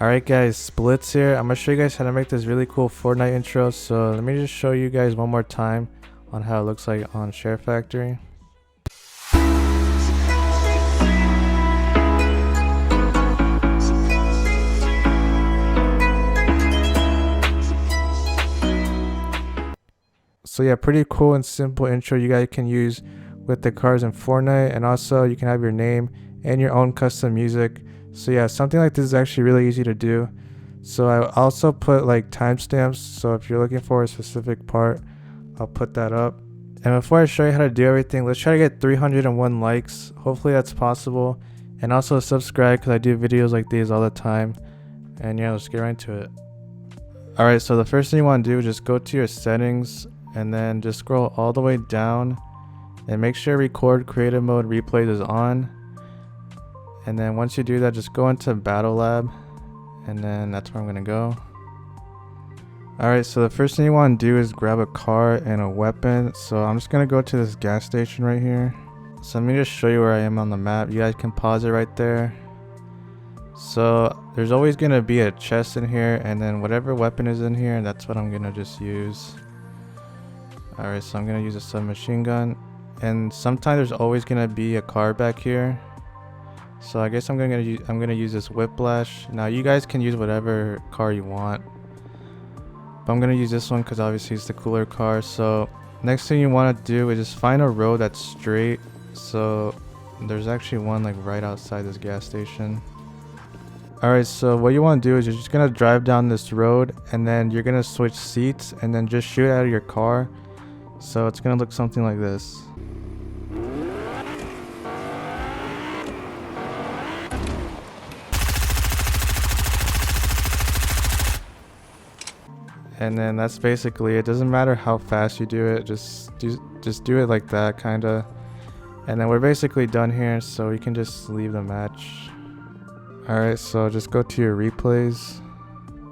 Alright guys, Splits here. I'm gonna show you guys how to make this really cool Fortnite intro. So let me just show you guys one more time on how it looks like on SHAREFACTOry. So yeah, pretty cool and simple intro you guys can use with the cars in Fortnite, and also you can have your name and your own custom music. So yeah, something like this is actually really easy to do. So I also put like timestamps, so if you're looking for a specific part, I'll put that up. And before I show you how to do everything, let's try to get 301 likes. Hopefully that's possible. And also subscribe, because I do videos like these all the time. And yeah, let's get right into it. Alright, so the first thing you want to do is just go to your settings and then just scroll all the way down and make sure record creative mode replays is on. And then once you do that, just go into Battle Lab, and then that's where I'm gonna go. Alright, so the first thing you want to do is grab a car and a weapon. So I'm just gonna go to this gas station right here. So let me just show you where I am on the map. You guys can pause it right there. So there's always gonna be a chest in here, and then whatever weapon is in here, that's what I'm gonna just use. Alright, so I'm gonna use a submachine gun, and sometimes there's always gonna be a car back here. So I guess I'm gonna use this whiplash. Now you guys can use whatever car you want, but I'm gonna use this one because obviously it's the cooler car. So next thing you want to do is just find a road that's straight. So there's actually one like right outside this gas station. Alright, so what you want to do is you're just gonna drive down this road, and then you're gonna switch seats and then just shoot out of your car. So it's gonna look something like this. And then that's basically it. Doesn't matter how fast you do it, just do it like that, kinda. And then we're basically done here, so we can just leave the match. Alright, so just go to your replays.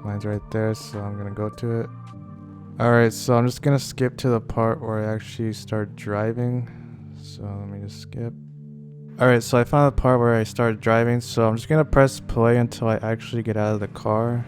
Mine's right there, so I'm gonna go to it. Alright, so I'm just gonna skip to the part where I actually start driving. So let me just skip. Alright, so I found the part where I start driving, so I'm just gonna press play until I actually get out of the car.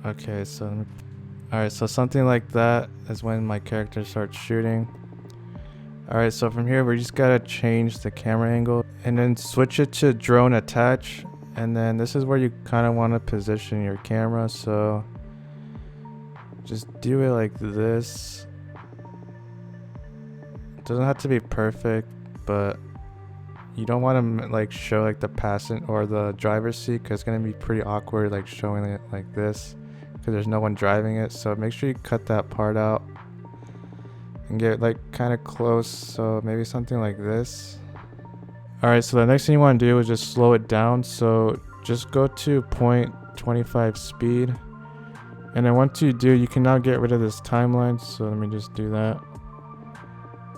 Okay, so alright, so something like that is when my character starts shooting. Alright, so from here we just gotta change the camera angle and then switch it to drone attach, and then this is where you kind of want to position your camera. So just do it like this. It doesn't have to be perfect, but you don't want to like show like the passenger or the driver's seat, because it's gonna be pretty awkward like showing it like this, because there's no one driving it. So make sure you cut that part out and get like kind of close, so maybe something like this. Alright, so the next thing you want to do is just slow it down. So just go to 0.25 speed, and then once you do, you can now get rid of this timeline. So let me just do that.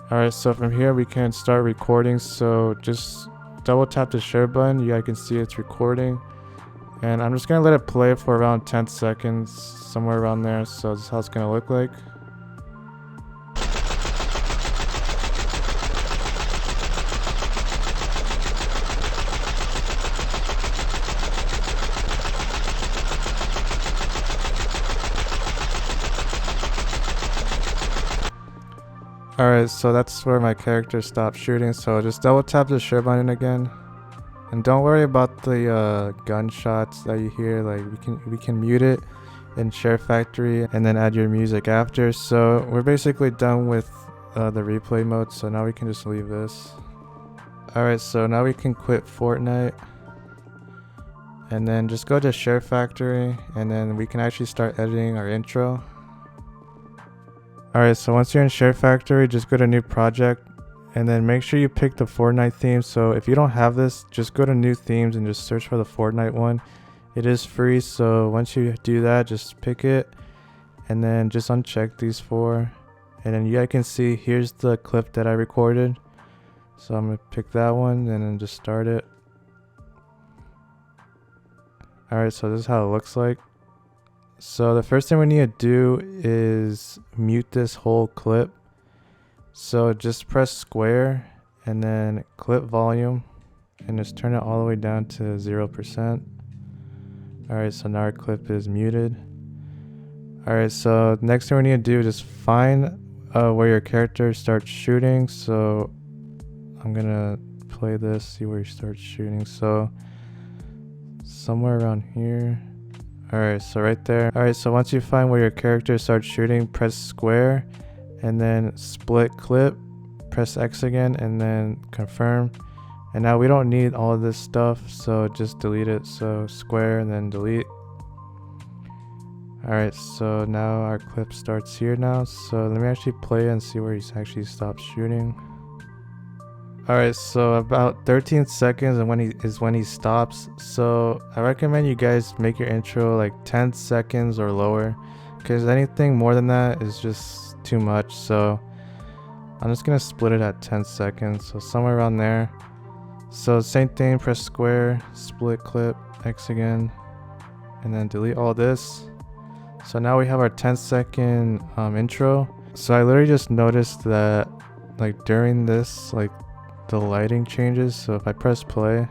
Alright, so from here we can start recording. So just double tap the share button. You guys can see it's recording, and I'm just gonna let it play for around 10 seconds, somewhere around there. So this is how it's gonna look like. Alright, so that's where my character stopped shooting. So just double tap the share button again, and don't worry about the gunshots that you hear. Like we can mute it in SHAREFACTOry and then add your music after. So we're basically done with the replay mode, so now we can just leave this. Alright, so now we can quit Fortnite, and then just go to SHAREFACTOry, and then we can actually start editing our intro. Alright, so once you're in SHAREFACTOry, just go to new project, and then make sure you pick the Fortnite theme. So if you don't have this, just go to new themes and just search for the Fortnite one. It is free, so once you do that, just pick it, and then just uncheck these four, and then you guys can see here's the clip that I recorded. So I'm gonna pick that one and then just start it. Alright, so this is how it looks like. So the first thing we need to do is mute this whole clip. So just press square and then clip volume, and just turn it all the way down to 0%. Alright, so now our clip is muted. Alright, so next thing we need to do is just find where your character starts shooting. So I'm gonna play this, see where he starts shooting. So somewhere around here. Alright, so right there. Alright, so once you find where your character starts shooting, press square and then split clip, press X again and then confirm. And now we don't need all of this stuff, so just delete it. So square and then delete. Alright, so now our clip starts here now. So let me actually play and see where he's actually stopped shooting. Alright, so about 13 seconds and when he stops. So I recommend you guys make your intro like 10 seconds or lower, because anything more than that is just too much. So I'm just gonna split it at 10 seconds, so somewhere around there. So same thing, press square, split clip, X again, and then delete all this. So now we have our 10-second intro. So I literally just noticed that like during this, like the lighting changes. So if I press play,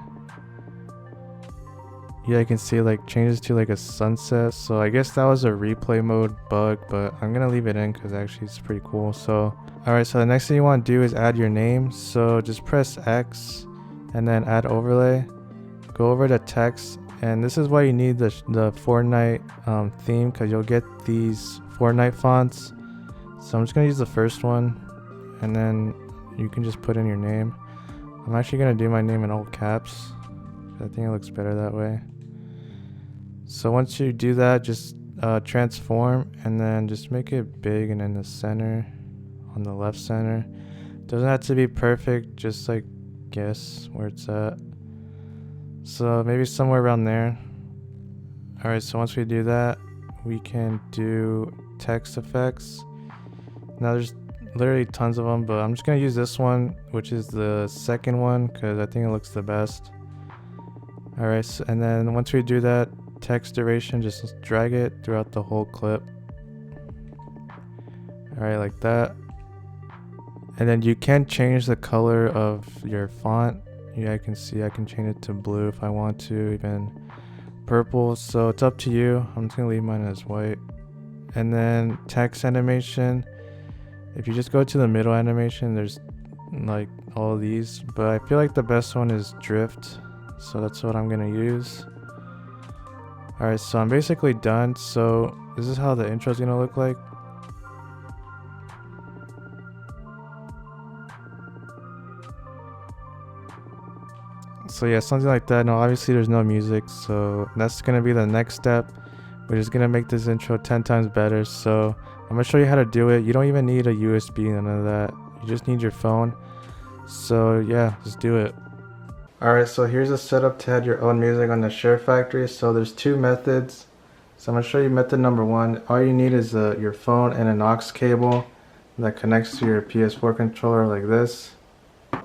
yeah, I can see like changes to like a sunset. So I guess that was a replay mode bug, but I'm gonna leave it in because actually it's pretty cool. So alright, so the next thing you want to do is add your name. So just press X and then add overlay, go over to text, and this is why you need the FORTNITE theme, because you'll get these FORTNITE fonts. So I'm just gonna use the first one, and then you can just put in your name. I'm actually gonna do my name in all caps. I think it looks better that way. So once you do that, just transform and then just make it big and in the center, on the left center. Doesn't have to be perfect, just like guess where it's at. So maybe somewhere around there. Alright, so once we do that, we can do text effects. Now there's literally tons of them, but I'm just gonna use this one, which is the second one, because I think it looks the best. Alright, so, and then once we do that, text duration, just drag it throughout the whole clip. Alright, like that. And then you can change the color of your font. Yeah, I can see I can change it to blue if I want to, even purple. So it's up to you. I'm just gonna leave mine as white. And then text animation. If you just go to the middle animation, there's like all of these, but I feel like the best one is drift. So that's what I'm gonna use. Alright, so I'm basically done. So this is how the intro is gonna look like. So yeah, something like that. Now obviously there's no music, so that's gonna be the next step, which is gonna make this intro 10 times better. So I'm gonna show you how to do it. You don't even need a USB, none of that. You just need your phone. So yeah, just do it. Alright, so here's a setup to add your own music on the SHAREFACTOry. So there's two methods. So I'm gonna show you method number one. All you need is your phone and an aux cable that connects to your PS4 controller like this.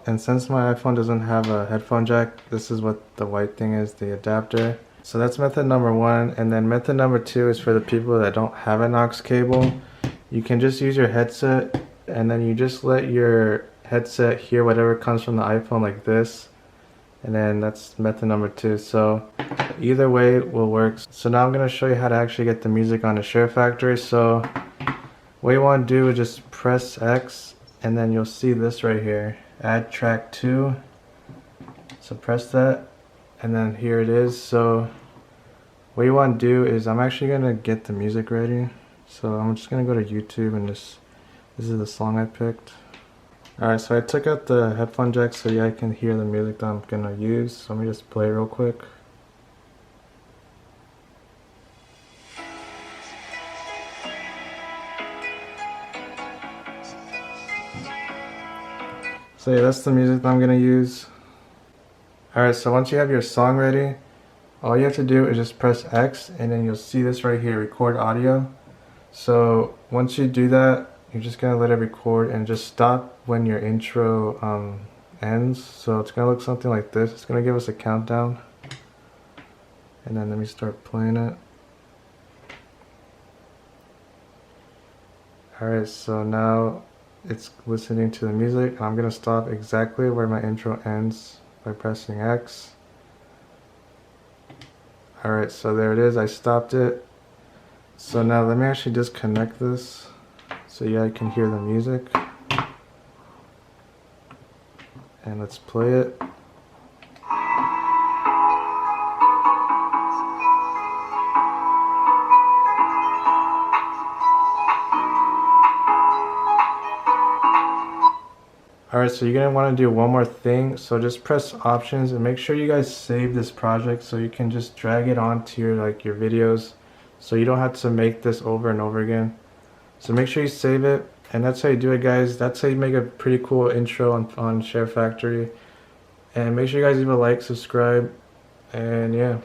And since my iPhone doesn't have a headphone jack, this is what the white thing is, the adapter. So that's method number one. And then method number two is for the people that don't have an aux cable. You can just use your headset, and then you just let your headset hear whatever comes from the iPhone like this. And then that's method number two. So either way will work. So now I'm going to show you how to actually get the music on the SHAREFACTOry. So what you want to do is just press X, and then you'll see this right here, add track 2. So press that, and then here it is. So what you want to do is, I'm actually going to get the music ready. So I'm just going to go to YouTube, and this is the song I picked. Alright, so I took out the headphone jack so yeah, I can hear the music that I'm going to use. So let me just play real quick. So yeah, that's the music that I'm going to use. Alright, so once you have your song ready, all you have to do is just press X, and then you'll see this right here, record audio. So once you do that, you're just going to let it record and just stop when your intro ends. So it's going to look something like this. It's going to give us a countdown. And then let me start playing it. Alright, so now it's listening to the music. I'm going to stop exactly where my intro ends. by pressing X. Alright, so there it is. I stopped it. So now let me actually disconnect this so you guys can hear the music. And let's play it. Alright, so you're going to want to do one more thing. So just press options and make sure you guys save this project so you can just drag it onto your videos so you don't have to make this over and over again. So make sure you save it, and that's how you do it, guys. That's how you make a pretty cool intro on ShareFactory. And make sure you guys leave a like, subscribe, and yeah.